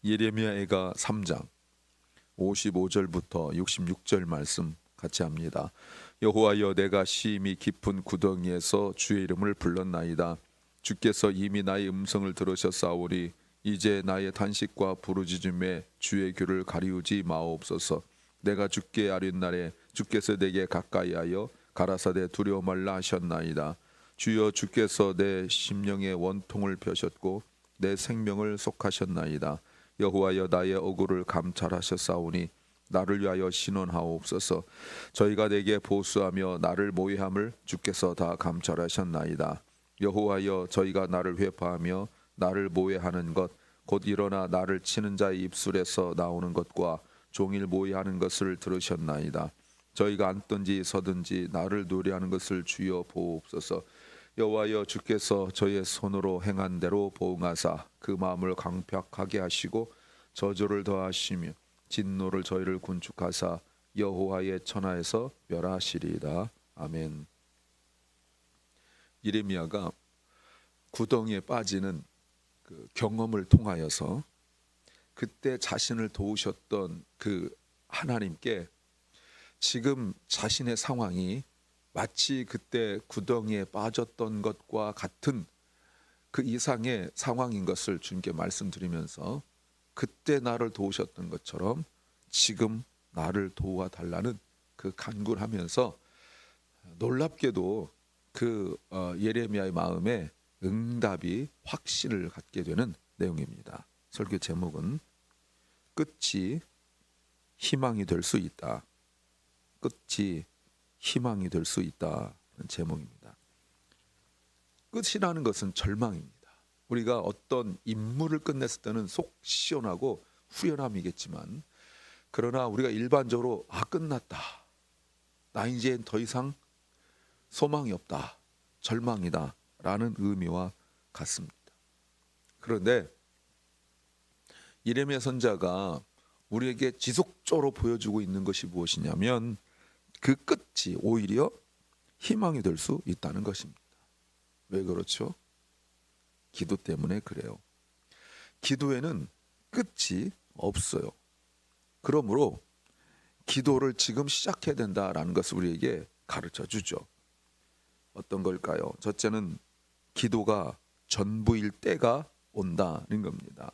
예레미야가 3장 55절부터 66절 말씀 같이 합니다. 여호와여, 내가 심히 깊은 구덩이에서 주의 이름을 불렀나이다. 주께서 이미 나의 음성을 들으셨사오니 이제 나의 탄식과 부르짖음에 주의 귀를 가리우지 마옵소서. 내가 주께 아뢰는 날에 주께서 내게 가까이하여 가라사대 두려워 말라 하셨나이다. 주여, 주께서 내 심령의 원통을 펴셨고 내 생명을 속하셨나이다. 여호와여, 나의 억울을 감찰하셨사오니 나를 위하여 신원하옵소서. 저희가 내게 보수하며 나를 모해함을 주께서 다 감찰하셨나이다. 여호와여, 저희가 나를 회파하며 나를 모해하는 것, 곧 일어나 나를 치는 자의 입술에서 나오는 것과 종일 모해하는 것을 들으셨나이다. 저희가 앉든지 서든지 나를 노래하는 것을 주여 보옵소서. 여호와여, 주께서 저의 손으로 행한 대로 보응하사 그 마음을 강팍하게 하시고 저주를 더하시며 진노를 저희를 군축하사 여호와의 천하에서 멸하시리이다. 아멘. 예레미야가 구덩이에 빠지는 그 경험을 통하여서 그때 자신을 도우셨던 그 하나님께 지금 자신의 상황이 마치 그때 구덩이에 빠졌던 것과 같은 그 이상의 상황인 것을 주님께 말씀드리면서 그때 나를 도우셨던 것처럼 지금 나를 도와달라는 그 간구하면서 놀랍게도 그 예레미야의 마음에 응답이 확신을 갖게 되는 내용입니다. 설교 제목은 끝이 희망이 될 수 있다. 끝이 희망이 될 수 있다는 제목입니다. 끝이라는 것은 절망입니다. 우리가 어떤 임무를 끝냈을 때는 속 시원하고 후련함이겠지만, 그러나 우리가 일반적으로 끝났다, 나 이제 더 이상 소망이 없다, 절망이다 라는 의미와 같습니다. 그런데 예레미야 선지자가 우리에게 지속적으로 보여주고 있는 것이 무엇이냐면 그 끝이 오히려 희망이 될 수 있다는 것입니다. 왜 그렇죠? 기도 때문에 그래요. 기도에는 끝이 없어요. 그러므로 기도를 지금 시작해야 된다라는 것을 우리에게 가르쳐 주죠. 어떤 걸까요? 첫째는 기도가 전부일 때가 온다는 겁니다.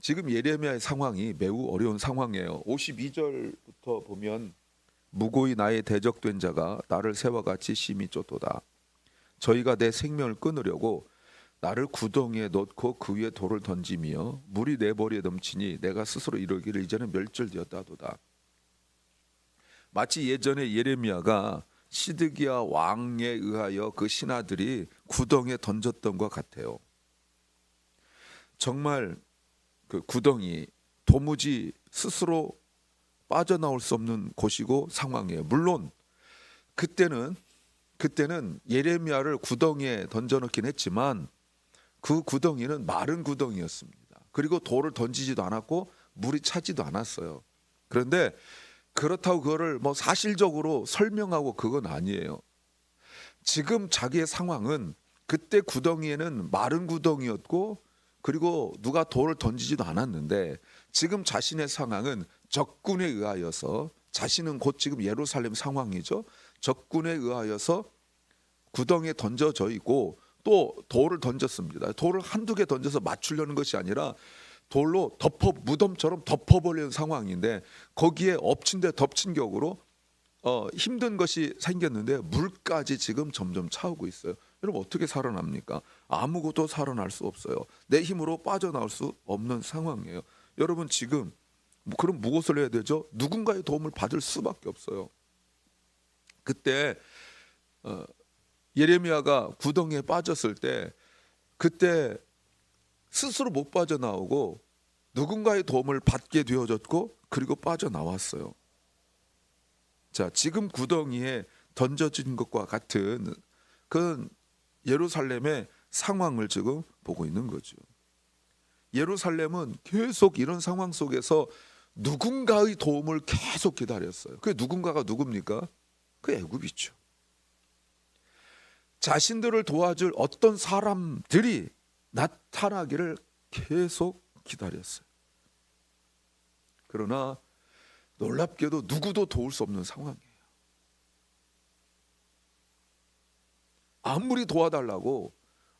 지금 예레미야의 상황이 매우 어려운 상황이에요. 52절부터 보면 무고히 나의 대적된 자가 나를 새와 같이 심히 쫓도다. 저희가 내 생명을 끊으려고 나를 구덩이에 넣고 그 위에 돌을 던지며 물이 내 머리에 넘치니 내가 스스로 이르기를 이제는 멸절되었다도다. 마치 예전에 예레미야가 시드기야 왕에 의하여 그 신하들이 구덩이에 던졌던 것 같아요. 정말 그 구덩이 도무지 스스로 빠져나올 수 없는 곳이고 상황이에요. 물론 그때는 예레미야를 구덩이에 던져놓긴 했지만 그 구덩이는 마른 구덩이였습니다. 그리고 돌을 던지지도 않았고 물이 차지도 않았어요. 그런데 그렇다고 그거를 사실적으로 설명하고 그건 아니에요. 지금 자기의 상황은 그때 구덩이에는 마른 구덩이였고 그리고 누가 돌을 던지지도 않았는데 지금 자신의 상황은 적군에 의하여서, 자신은 곧 지금 예루살렘 상황이죠. 적군에 의하여서 구덩이에 던져져 있고 또 돌을 던졌습니다. 돌을 한두 개 던져서 맞추려는 것이 아니라 돌로 무덤처럼 덮어버리는 상황인데 거기에 엎친 데 덮친 격으로 힘든 것이 생겼는데 물까지 지금 점점 차오고 있어요. 여러분 어떻게 살아납니까? 아무것도 살아날 수 없어요. 내 힘으로 빠져나올 수 없는 상황이에요. 여러분 지금 그럼 무엇을 해야 되죠? 누군가의 도움을 받을 수밖에 없어요. 그때 예레미야가 구덩이에 빠졌을 때 그때 스스로 못 빠져나오고 누군가의 도움을 받게 되어졌고 그리고 빠져나왔어요. 자, 지금 구덩이에 던져진 것과 같은 그 예루살렘의 상황을 지금 보고 있는 거죠. 예루살렘은 계속 이런 상황 속에서 누군가의 도움을 계속 기다렸어요. 그 누군가가 누굽니까? 그 애굽이죠. 자신들을 도와줄 어떤 사람들이 나타나기를 계속 기다렸어요. 그러나 놀랍게도 누구도 도울 수 없는 상황이에요. 아무리 도와달라고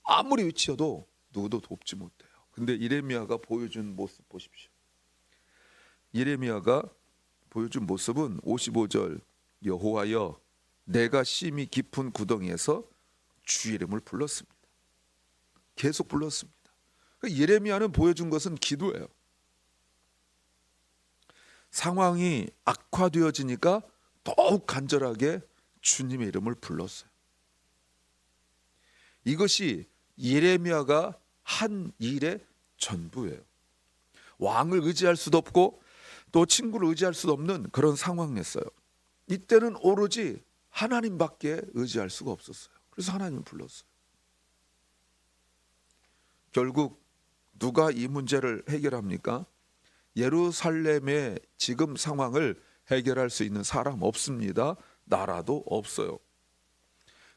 아무리 외쳐도 누구도 돕지 못해요. 근데 예레미야가 보여준 모습 보십시오. 예레미야가 보여준 모습은 55절, 여호와여 내가 심히 깊은 구덩이에서 주의 이름을 불렀습니다. 계속 불렀습니다. 예레미야는 보여준 것은 기도예요. 상황이 악화되어지니까 더욱 간절하게 주님의 이름을 불렀어요. 이것이 예레미야가 한 일의 전부예요. 왕을 의지할 수도 없고 또 친구를 의지할 수도 없는 그런 상황이었어요. 이때는 오로지 하나님밖에 의지할 수가 없었어요. 그래서 하나님을 불렀어요. 결국 누가 이 문제를 해결합니까? 예루살렘의 지금 상황을 해결할 수 있는 사람 없습니다. 나라도 없어요.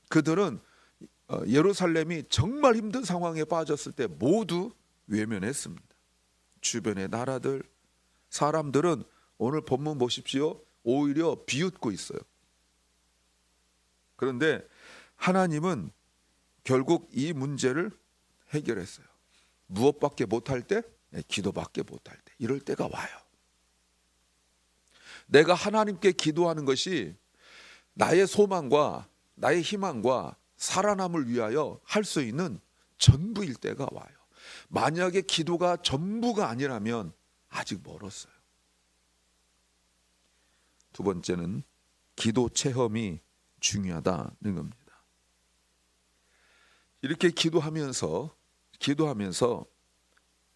그들은 예루살렘이 정말 힘든 상황에 빠졌을 때 모두 외면했습니다. 주변의 나라들, 사람들은 오늘 본문 보십시오. 오히려 비웃고 있어요. 그런데 하나님은 결국 이 문제를 해결했어요. 무엇밖에 못할 때? 기도밖에 못할 때. 이럴 때가 와요. 내가 하나님께 기도하는 것이 나의 소망과 나의 희망과 살아남을 위하여 할 수 있는 전부일 때가 와요. 만약에 기도가 전부가 아니라면 아직 멀었어요. 두 번째는 기도 체험이 중요하다는 겁니다. 이렇게 기도하면서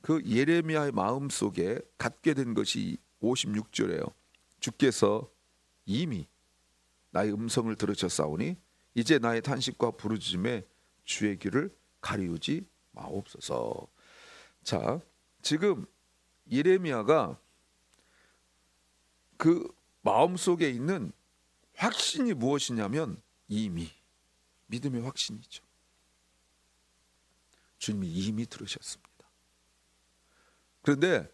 그 예레미야의 마음속에 갖게 된 것이 56절이에요. 주께서 이미 나의 음성을 들으셨사오니 이제 나의 탄식과 부르짖음에 주의 귀를 가리우지 마옵소서. 자, 지금 예레미야가 그 마음속에 있는 확신이 무엇이냐면 이미 믿음의 확신이죠. 주님이 이미 들으셨습니다. 그런데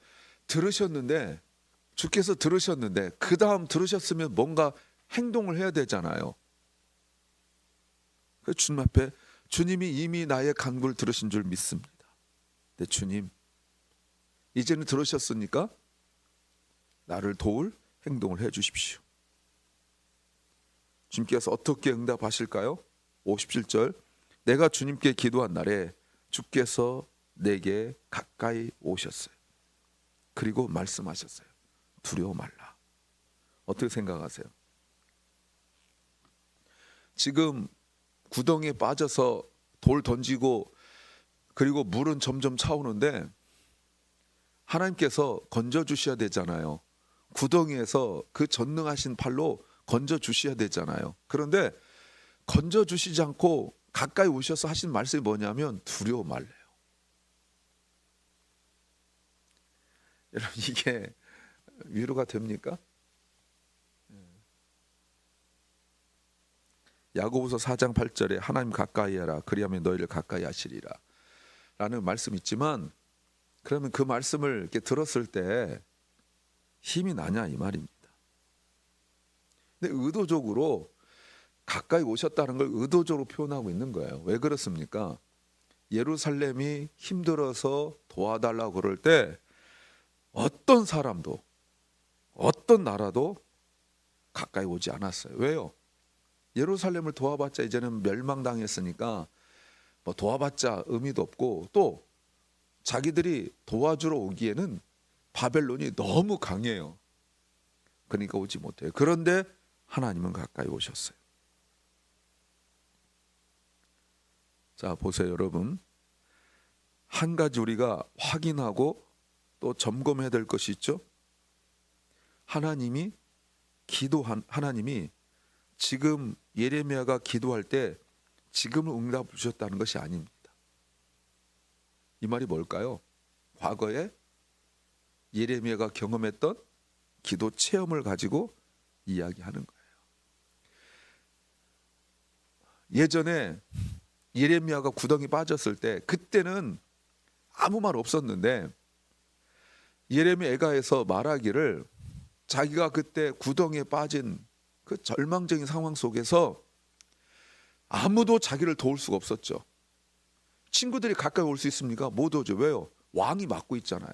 주께서 들으셨는데 그 다음 들으셨으면 뭔가 행동을 해야 되잖아요. 주님 앞에 주님이 이미 나의 간구를 들으신 줄 믿습니다. 네, 주님 이제는 들으셨으니까 나를 도울 행동을 해 주십시오. 주님께서 어떻게 응답하실까요? 57절 내가 주님께 기도한 날에 주께서 내게 가까이 오셨어요. 그리고 말씀하셨어요. 두려워 말라. 어떻게 생각하세요? 지금 구덩이에 빠져서 돌 던지고 그리고 물은 점점 차오는데 하나님께서 건져 주셔야 되잖아요. 구덩이에서 그 전능하신 팔로 건져 주셔야 되잖아요. 그런데 건져 주시지 않고 가까이 오셔서 하신 말씀이 뭐냐면 두려워 말래요. 여러분 이게 위로가 됩니까? 야고보서 4장 8절에 하나님 가까이 하라 그리하면 너희를 가까이 하시리라 라는 말씀이 있지만 그러면 그 말씀을 이렇게 들었을 때 힘이 나냐 이 말입니다. 근데 의도적으로 가까이 오셨다는 걸 의도적으로 표현하고 있는 거예요. 왜 그렇습니까? 예루살렘이 힘들어서 도와달라고 그럴 때 어떤 사람도 어떤 나라도 가까이 오지 않았어요. 왜요? 예루살렘을 도와봤자 이제는 멸망당했으니까 뭐 도와봤자 의미도 없고 또 자기들이 도와주러 오기에는 바벨론이 너무 강해요. 그러니까 오지 못해요. 그런데 하나님은 가까이 오셨어요. 자, 보세요, 여러분. 한 가지 우리가 확인하고 또 점검해야 될 것이 있죠. 하나님이 지금 예레미야가 기도할 때 지금은 응답 주셨다는 것이 아닙니다. 이 말이 뭘까요? 과거에 예레미야가 경험했던 기도 체험을 가지고 이야기하는 거예요. 예전에 예레미야가 구덩이 빠졌을 때 그때는 아무 말 없었는데 예레미야 애가에서 말하기를 자기가 그때 구덩이에 빠진 그 절망적인 상황 속에서 아무도 자기를 도울 수가 없었죠. 친구들이 가까이 올 수 있습니까? 못 오죠. 왜요? 왕이 막고 있잖아요.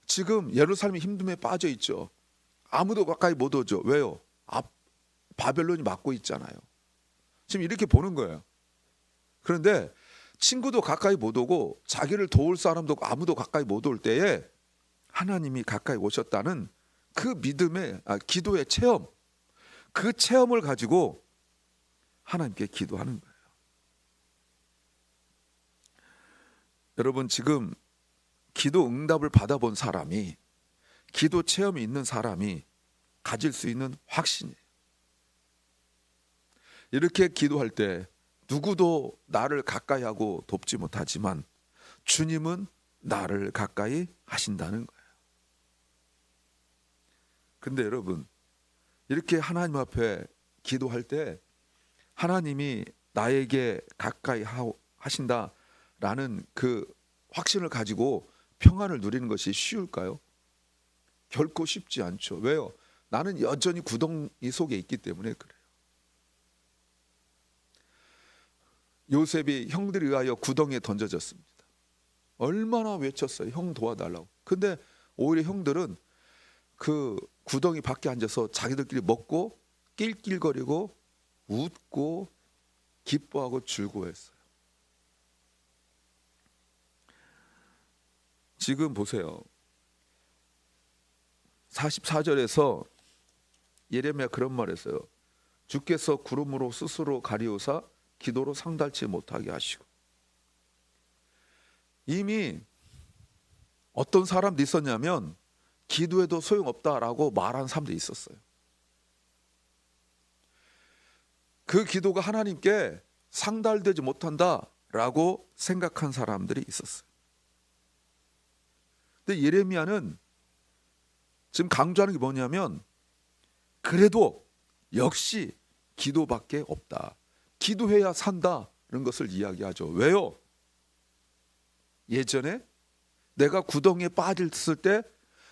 지금 예루살렘이 힘듦에 빠져 있죠. 아무도 가까이 못 오죠. 왜요? 바벨론이 막고 있잖아요. 지금 이렇게 보는 거예요. 그런데 친구도 가까이 못 오고 자기를 도울 사람도 아무도 가까이 못 올 때에 하나님이 가까이 오셨다는 그 믿음의 기도의 체험, 그 체험을 가지고 하나님께 기도하는 거예요. 여러분, 지금 기도 응답을 받아본 사람이, 기도 체험이 있는 사람이 가질 수 있는 확신이에요. 이렇게 기도할 때 누구도 나를 가까이 하고 돕지 못하지만 주님은 나를 가까이 하신다는 거예요. 근데 여러분, 이렇게 하나님 앞에 기도할 때 하나님이 나에게 가까이 하신다라는 그 확신을 가지고 평안을 누리는 것이 쉬울까요? 결코 쉽지 않죠. 왜요? 나는 여전히 구덩이 속에 있기 때문에 그래요. 요셉이 형들에 의하여 구덩이에 던져졌습니다. 얼마나 외쳤어요. 형 도와달라고. 근데 오히려 형들은 그 구덩이 밖에 앉아서 자기들끼리 먹고 낄낄거리고 웃고 기뻐하고 즐거워했어요. 지금 보세요. 44절에서 예레미야 그런 말 했어요. 주께서 구름으로 스스로 가리우사 기도로 상달치 못하게 하시고. 이미 어떤 사람도 있었냐면 기도해도 소용없다라고 말한 사람들이 있었어요. 그 기도가 하나님께 상달되지 못한다라고 생각한 사람들이 있었어요. 근데 예레미야는 지금 강조하는 게 뭐냐면 그래도 역시 기도밖에 없다. 기도해야 산다는 것을 이야기하죠. 왜요? 예전에 내가 구덩이에 빠졌을 때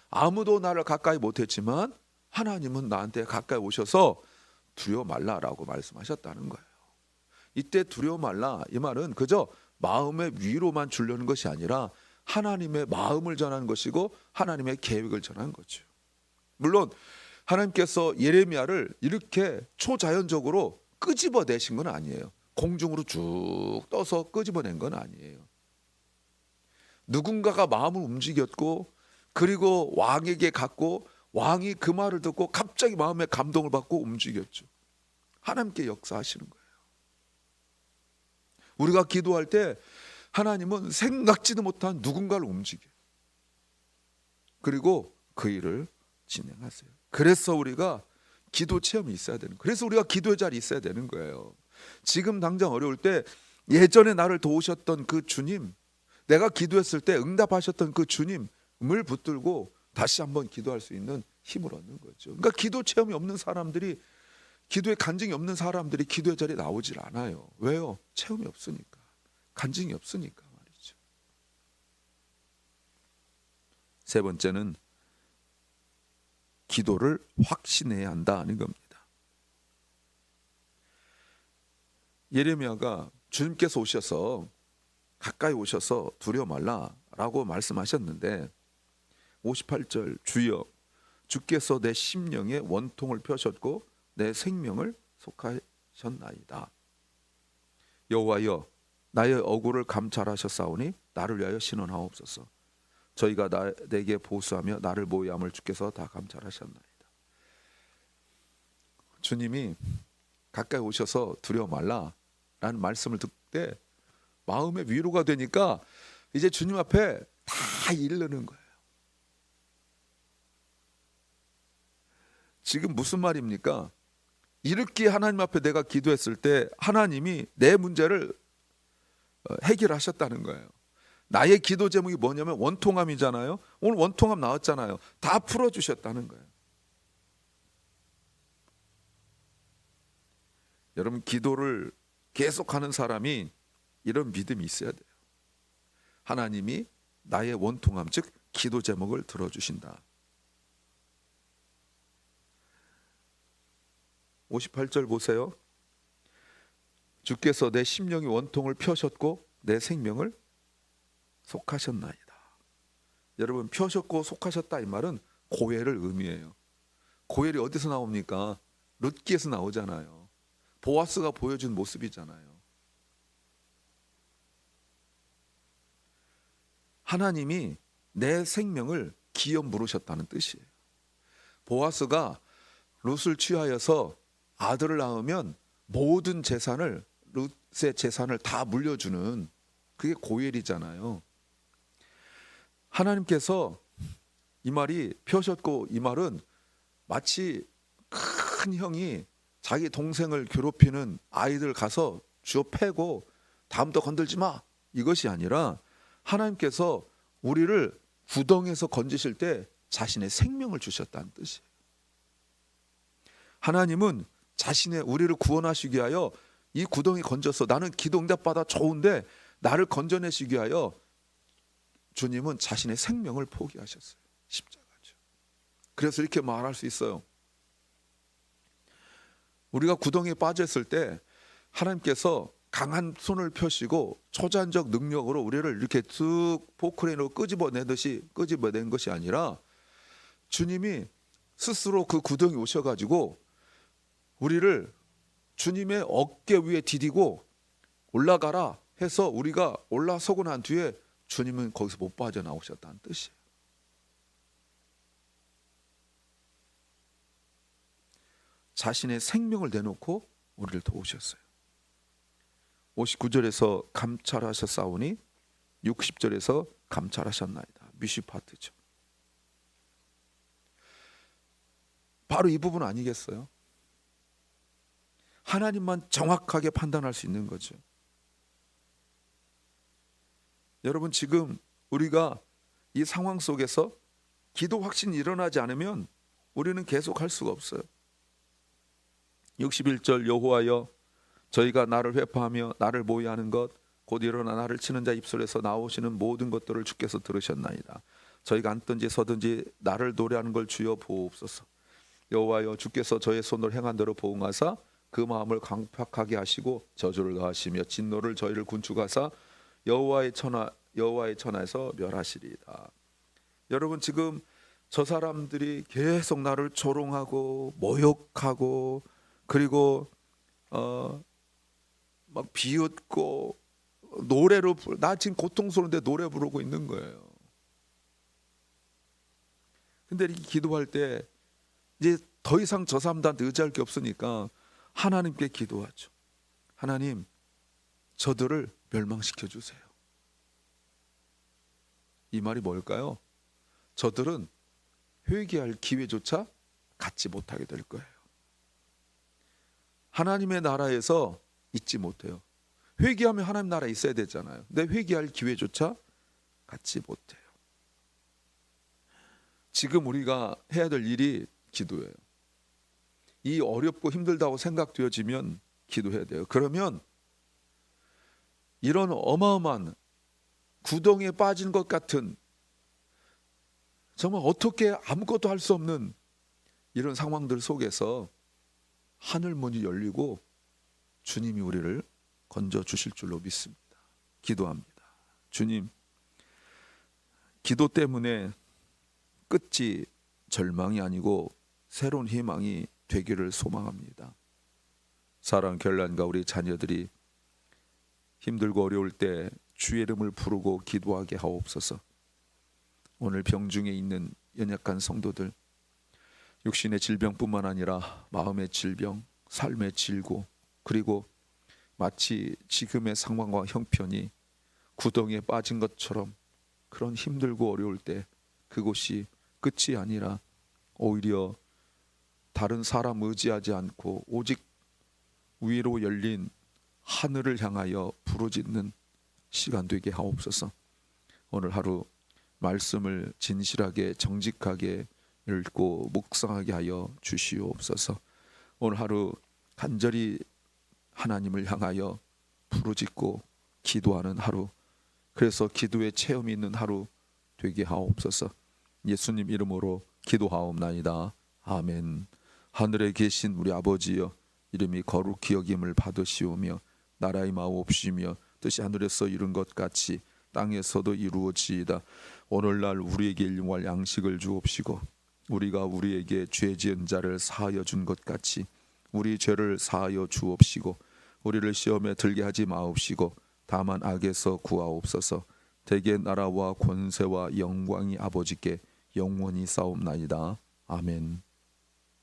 아무도 나를 가까이 못했지만 하나님은 나한테 가까이 오셔서 두려워 말라라고 말씀하셨다는 거예요. 이때 두려워 말라 이 말은 그저 마음의 위로만 주려는 것이 아니라 하나님의 마음을 전하는 것이고 하나님의 계획을 전하는 거죠. 물론 하나님께서 예레미야를 이렇게 초자연적으로 끄집어내신 건 아니에요. 공중으로 쭉 떠서 끄집어낸 건 아니에요. 누군가가 마음을 움직였고 그리고 왕에게 갔고 왕이 그 말을 듣고 갑자기 마음의 감동을 받고 움직였죠. 하나님께 역사하시는 거예요. 우리가 기도할 때 하나님은 생각지도 못한 누군가를 움직여요. 그리고 그 일을 진행하세요. 그래서 우리가 기도 체험이 있어야 되는 거예요. 그래서 우리가 기도의 자리에 있어야 되는 거예요. 지금 당장 어려울 때 예전에 나를 도우셨던 그 주님, 내가 기도했을 때 응답하셨던 그 주님을 붙들고 다시 한번 기도할 수 있는 힘을 얻는 거죠. 그러니까 기도 체험이 없는 사람들이, 기도의 간증이 없는 사람들이 기도의 자리에 나오질 않아요. 왜요? 체험이 없으니까, 간증이 없으니까 말이죠. 세 번째는 기도를 확신해야 한다는 겁니다. 예레미야가 주님께서 오셔서 가까이 오셔서 두려워 말라라고 말씀하셨는데 58절 주여 주께서 내 심령에 원통을 펴셨고 내 생명을 속하셨나이다. 여호와여 나의 억울을 감찰하셨사오니 나를 위하여 신원하옵소서. 저희가 내게 보수하며 나를 모의함을 주께서 다 감찰하셨나이다. 주님이 가까이 오셔서 두려워 말라라는 말씀을 듣을 때 마음의 위로가 되니까 이제 주님 앞에 다 이르는 거예요. 지금 무슨 말입니까? 이렇게 하나님 앞에 내가 기도했을 때 하나님이 내 문제를 해결하셨다는 거예요. 나의 기도 제목이 뭐냐면 원통함이잖아요. 오늘 원통함 나왔잖아요. 다 풀어주셨다는 거예요. 여러분 기도를 계속하는 사람이 이런 믿음이 있어야 돼요. 하나님이 나의 원통함 즉 기도 제목을 들어주신다. 58절 보세요. 주께서 내 심령의 원통을 펴셨고 내 생명을 속하셨나이다. 여러분, 펴셨고 속하셨다 이 말은 고엘을 의미해요. 고엘이 어디서 나옵니까? 룻기에서 나오잖아요. 보아스가 보여준 모습이잖아요. 하나님이 내 생명을 기업 물으셨다는 뜻이에요. 보아스가 룻을 취하여서 아들을 낳으면 모든 재산을, 룻의 재산을 다 물려주는, 그게 고엘이잖아요. 하나님께서 이 말이 펴셨고, 이 말은 마치 큰 형이 자기 동생을 괴롭히는 아이들 가서 쥐어 패고 다음부터 건들지 마, 이것이 아니라 하나님께서 우리를 구덩이에서 건지실 때 자신의 생명을 주셨다는 뜻이에요. 하나님은 자신의 우리를 구원하시기 위하여 이 구덩이 건져서, 나는 기도 응답받아 좋은데 나를 건져내시기 위하여 주님은 자신의 생명을 포기하셨어요. 십자가죠. 그래서 이렇게 말할 수 있어요. 우리가 구덩이에 빠졌을 때 하나님께서 강한 손을 펴시고 초자연적 능력으로 우리를 이렇게 쓱 포크레인으로 끄집어낸 것이 아니라 주님이 스스로 그 구덩이 오셔가지고 우리를 주님의 어깨 위에 디디고 올라가라 해서 우리가 올라서고 난 뒤에 주님은 거기서 못 빠져나오셨다는 뜻이에요. 자신의 생명을 내놓고 우리를 도우셨어요. 59절에서 감찰하셨사오니 60절에서 감찰하셨나이다. 미시파트죠. 바로 이 부분 아니겠어요? 하나님만 정확하게 판단할 수 있는 거죠. 여러분, 지금 우리가 이 상황 속에서 기도 확신이 일어나지 않으면 우리는 계속 할 수가 없어요. 61절 여호와여 저희가 나를 회파하며 나를 모의하는 것 곧 일어나 나를 치는 자 입술에서 나오시는 모든 것들을 주께서 들으셨나이다. 저희가 앉든지 서든지 나를 노래하는 걸 주여 보옵소서. 여호와여 주께서 저의 손으로 행한 대로 보응하사 그 마음을 강팍하게 하시고 저주를 가하시며 진노를 저희를 군축하사 여호와의 천하에서 멸하시리이다. 여러분, 지금 저 사람들이 계속 나를 조롱하고 모욕하고 그리고 막 비웃고 노래로, 나 지금 고통스러운데 노래 부르고 있는 거예요. 근데 이렇게 기도할 때 이제 더 이상 저 사람들한테 의지할 게 없으니까 하나님께 기도하죠. 하나님, 저들을 멸망시켜 주세요. 이 말이 뭘까요? 저들은 회개할 기회조차 갖지 못하게 될 거예요. 하나님의 나라에서 있지 못해요. 회개하면 하나님 나라에 있어야 되잖아요. 근데 회개할 기회조차 갖지 못해요. 지금 우리가 해야 될 일이 기도예요. 이 어렵고 힘들다고 생각되어지면 기도해야 돼요. 그러면 이런 어마어마한 구덩이에 빠진 것 같은, 정말 어떻게 아무것도 할 수 없는 이런 상황들 속에서 하늘 문이 열리고 주님이 우리를 건져 주실 줄로 믿습니다. 기도합니다. 주님, 기도 때문에 끝이 절망이 아니고 새로운 희망이 되기를 소망합니다. 사랑 결란과 우리 자녀들이 힘들고 어려울 때 주의 이름을 부르고 기도하게 하옵소서. 오늘 병중에 있는 연약한 성도들, 육신의 질병뿐만 아니라 마음의 질병, 삶의 질고, 그리고 마치 지금의 상황과 형편이 구덩이에 빠진 것처럼 그런 힘들고 어려울 때 그곳이 끝이 아니라 오히려 다른 사람 의지하지 않고 오직 위로 열린 하늘을 향하여 부르짖는 시간 되게 하옵소서. 오늘 하루 말씀을 진실하게 정직하게 읽고 묵상하게 하여 주시옵소서. 오늘 하루 간절히 하나님을 향하여 부르짖고 기도하는 하루 그래서 기도의 체험이 있는 하루 되게 하옵소서. 예수님 이름으로 기도하옵나이다. 아멘. 하늘에 계신 우리 아버지여, 이름이 거룩히 여김을 받으시오며 나라의 마옵시며 뜻이 하늘에서 이룬 것 같이 땅에서도 이루어지이다. 오늘날 우리에게 일용할 양식을 주옵시고 우리가 우리에게 죄 지은 자를 사하여 준 것 같이 우리 죄를 사하여 주옵시고 우리를 시험에 들게 하지 마옵시고 다만 악에서 구하옵소서. 대개 나라와 권세와 영광이 아버지께 영원히 싸움나이다. 아멘.